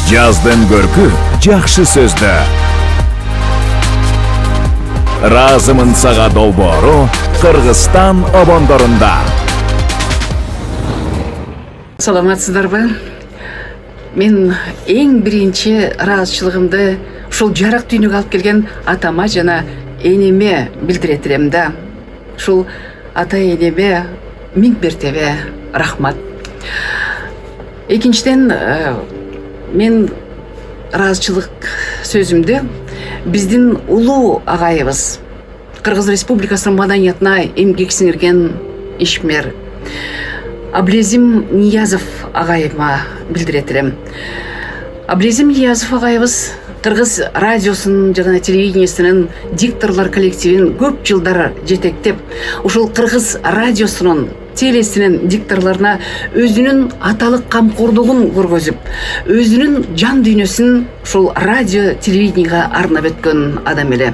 Жаздын көркү жакшы сөздө. Разымын сага долбоору Кыргызстан обондорунда. Саламатсыздарбы? Мен эң биринчи ыраазычылыгымды ушул жарык дүйнөгө алып келген атама жана энеме билдире турам да. Ушул ата энеме миң мертебе рахмат. Экинчиден, мен ыраазычылык сөзүмдү биздин улуу агайыбыз, Кыргыз Республикасынын маданиятына эмгек сиңирген ишмер Аблезим Ниязов агайыма билдире турам. Аблезим Ниязов агайыбыз Кыргыз радиосунун жана телевидениесинин дикторлор коллективин көп жылдар жетектеп, ушул Кыргыз радиосунун телесинин дикторлоруна өзүнүн аталык камкордугун көргөзүп, өзүнүн жан дүйнөсүн ушул радио телевидениеге арнап өткөн адам эле.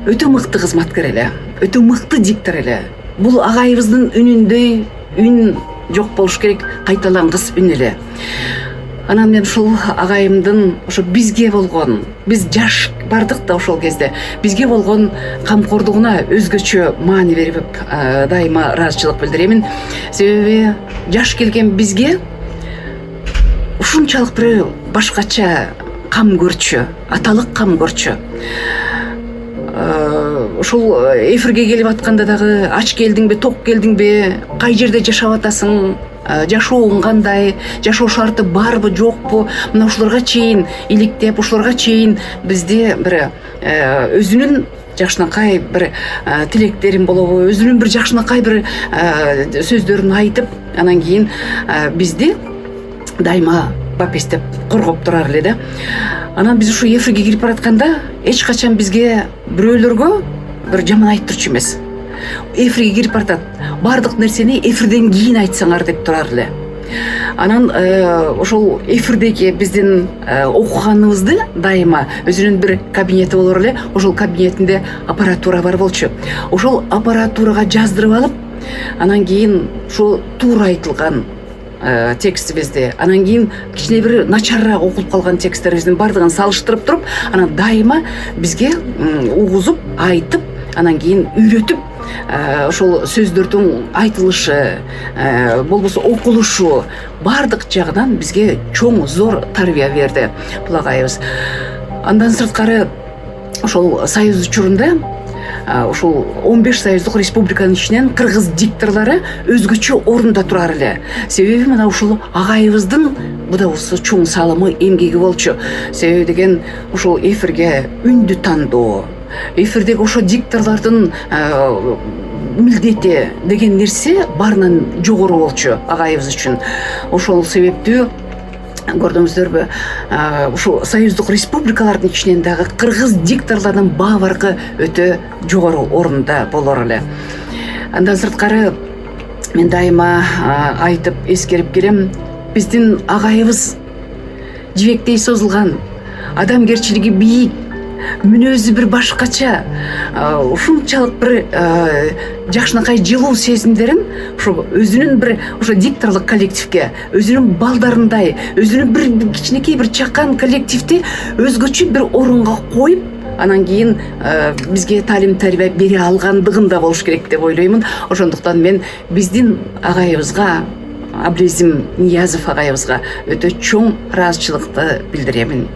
Өтө мыкты кызматкер эле, өтө мыкты диктор эле. Бул агайыбыздын үнүндөй үн жок болуш керек, кайталангыс үн эле. Анан мен ушул агайымдын ошо бизге болгон, биз жаш бардык да ошол кезде, бизге болгон камкордугуна өзгөчө маани берип, дайыма ыраазычылык билдиремин. Себеби жаш келген бизге ушунчалык бир башкача кам көрчү, аталык кам көрчү. Ушул эфирге келип атканда дагы ач келдиңби, ток келдиңби, кай жерде жашап атасың, жашооң кандай, жашоо шарты барбы, жокпу, мына ушуларга чейин иликтеп, ушуларга чейин бизде бир өзүнүн жакшынакай бир тилектерин болобу, өзүнүн бир жакшынакай бир сөздөрүн айтып, анан кийин бизди дайыма бапестеп коргоп турар эле да. Анан биз ушу эфирге кирип баратканда эч качан бизге бирөөлөргө бир жаман айтып турчу эмес. Эфирге кирип баратат, бардык нерсени эфирден кийин айтсаңар деп турар эле. Анан ошол эфирдеги биздин окуганыбызды дайыма өзүнүн бир кабинети болор эле, ошол кабинетинде аппаратура бар болчу. Ошол аппаратурага жаздырып алып, анан кийин ушул туура айтылган текстибизди, анан кийин кичине бир начарыраак окулуп калган тексттерибиздин бардыгын салыштырып туруп, анан дайыма бизге угузуп, айтып, анан кийин үйрөтүп, ошол сөздөрдүн айтылышы, болбосо окулушу бардык жагынан бизге чоң зор тарбия берди бул агайыбыз. Андан сырткары ошол союз учурунда ушул 15 союздук республиканын ичинен кыргыз дикторлору өзгөчө орунда турар эле. Себеби мына ушул агайыбыздын буда чоң салымы, эмгеги болчу. Себеби деген ушул эфирге үндү тандоо, эфирдеги ошо дикторлордун милдети деген нерсе баарынан жогору болчу агайыбыз үчүн. Ошол себептүү көрдүңүздөрбү, ушул союздук республикалардын ичинен дагы кыргыз дикторлорунун баабаркы өтө жогору орунда болор эле. Андан сырткары мен дайыма айтып эскерип келем, биздин агайыбыз жибектей созулган, адамгерчилиги бийик, мүнөзү бир башкача, ушунчалык бир жакшынакай жылуу сезимдерин ошо өзүнүн бир ошо дикторлук коллективге, өзүнүн балдарындай, өзүнүн бир кичинекей бир чакан коллективди өзгөчө бир орунга коюп, анан кийин бизге таалим тарбия бере алгандыгын да болуш керек деп ойлоймун. Ошондуктан мен биздин агайыбызга, Аблезим Ниязов агайыбызга өтө чоң ыраазычылыкты билдиремин.